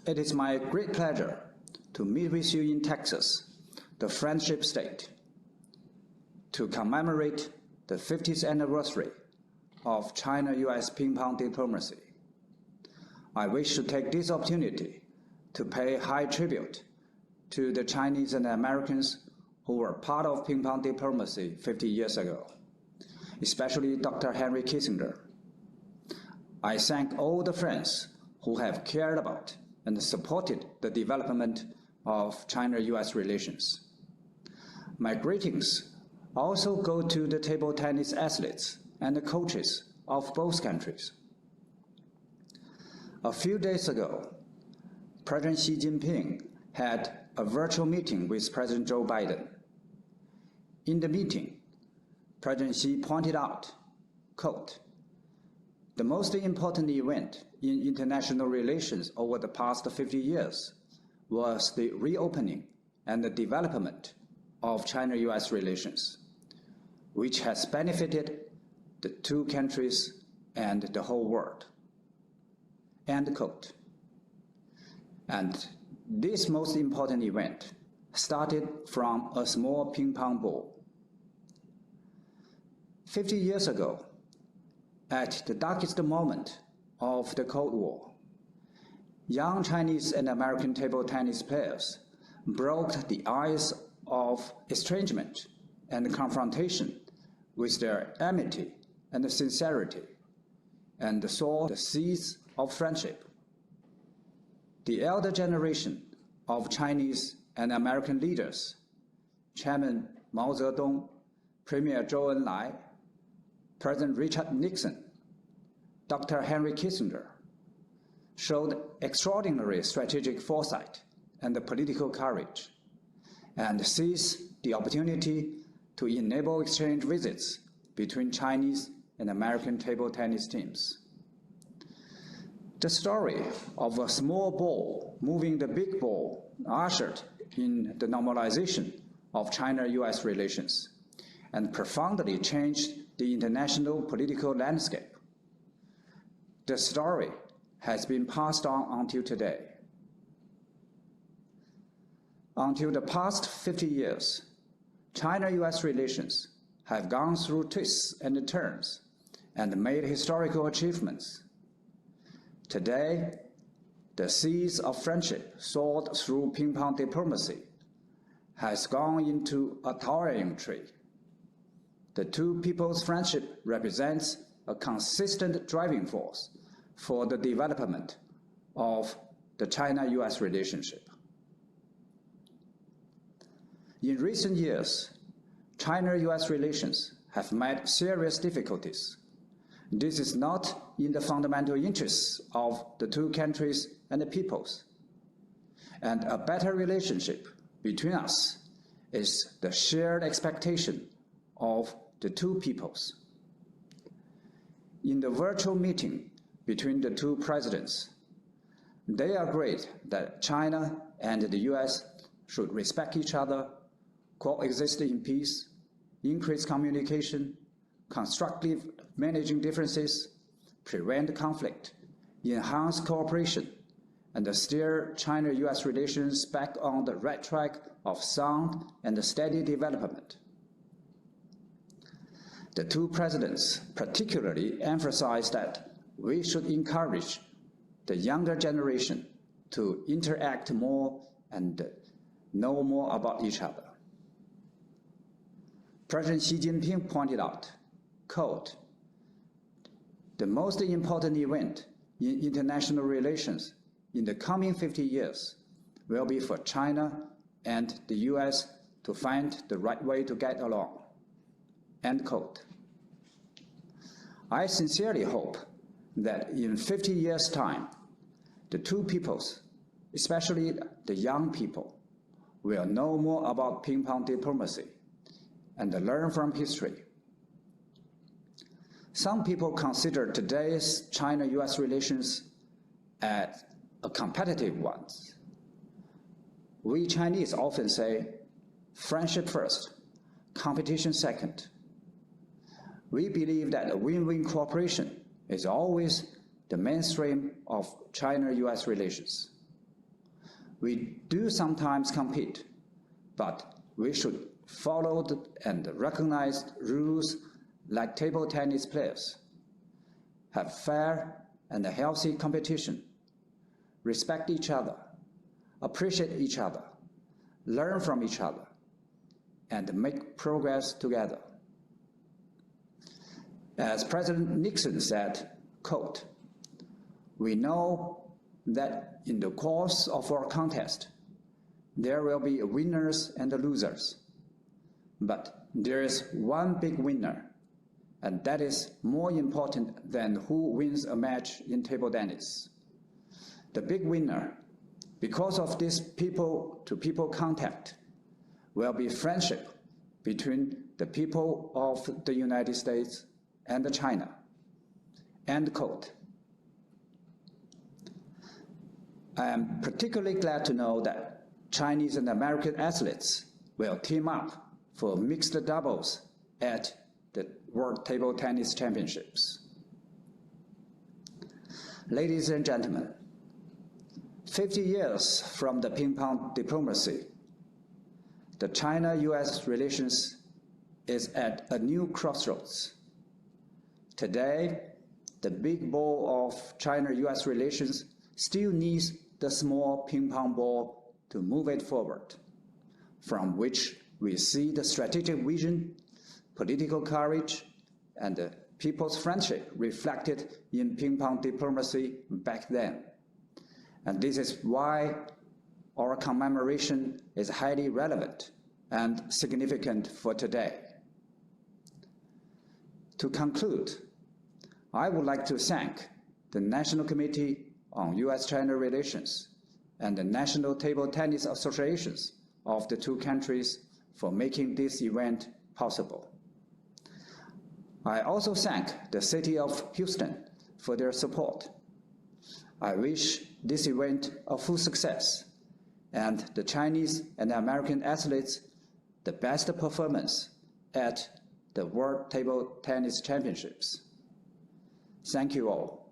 It is my great pleasure to meet with you in Texas, the friendship state, to commemorate the 50th anniversary of China-US ping-pong diplomacy. I wish to take this opportunity to pay high tribute to the Chinese and Americans who were part of ping-pong diplomacy 50 years ago, especially Dr. Henry Kissinger. I thank all the friends who have cared about and supported the development of China-US relations. My greetings also go to the table tennis athletes and the coaches of both countries. A few days ago, President Xi Jinping had a virtual meeting with President Joe Biden. In the meeting, President Xi pointed out, quote, "The most important event in international relations over the past 50 years was the reopening and the development of China-US relations, which has benefited the two countries and the whole world." End quote. And this most important event started from a small ping-pong ball. 50 years ago, at the darkest moment of the Cold War, young Chinese and American table tennis players broke the ice of estrangement and confrontation with their amity and sincerity, and sowed the seeds of friendship. The elder generation of Chinese and American leaders, Chairman Mao Zedong, Premier Zhou Enlai, President Richard Nixon, Dr. Henry Kissinger, showed extraordinary strategic foresight and political courage, and seized the opportunity to enable exchange visits between Chinese and American table tennis teams. The story of a small ball moving the big ball ushered in the normalization of China-US relations and profoundly changed the international political landscape. The story has been passed on until today. Until the past 50 years, China-US relations have gone through twists and turns and made historical achievements. Today, the seeds of friendship sowed through ping-pong diplomacy has gone into a towering tree. The two people's friendship represents a consistent driving force for the development of the China-US relationship. In recent years, China-US relations have met serious difficulties. This is not in the fundamental interests of the two countries and the peoples. And a better relationship between us is the shared expectation of the two peoples. In the virtual meeting between the two presidents, they agreed that China and the US should respect each other, coexist in peace, increase communication, constructive managing differences, prevent conflict, enhance cooperation, and steer China-US relations back on the right track of sound and steady development. The two presidents particularly emphasized that we should encourage the younger generation to interact more and know more about each other. President Xi Jinping pointed out, quote, "The most important event in international relations in the coming 50 years will be for China and the US to find the right way to get along." End quote. I sincerely hope that in 50 years' time, the two peoples, especially the young people, will know more about ping-pong diplomacy and learn from history. Some people consider today's China-US relations as a competitive ones. We Chinese often say, friendship first, competition second. We believe that a win-win cooperation is always the mainstream of China-US relations. We do sometimes compete, but we should follow and recognize rules like table tennis players. Have fair and healthy competition. Respect each other. Appreciate each other. Learn from each other. And make progress together. As President Nixon said, quote, "We know that in the course of our contest, there will be winners and losers. But there is one big winner, and that is more important than who wins a match in table tennis. The big winner, because of this people-to-people contact, will be friendship between the people of the United States and China." End quote. I am particularly glad to know that Chinese and American athletes will team up for mixed doubles at the World Table Tennis Championships. Ladies and gentlemen, 50 years from the ping-pong diplomacy, the China-US relations is at a new crossroads. Today, the big ball of China-US relations still needs the small ping-pong ball to move it forward, from which we see the strategic vision, political courage, and the people's friendship reflected in ping-pong diplomacy back then. And this is why our commemoration is highly relevant and significant for today. To conclude, I would like to thank the National Committee on U.S.-China Relations and the National Table Tennis Associations of the two countries for making this event possible. I also thank the City of Houston for their support. I wish this event a full success and the Chinese and American athletes the best performance at the World Table Tennis Championships. Thank you all.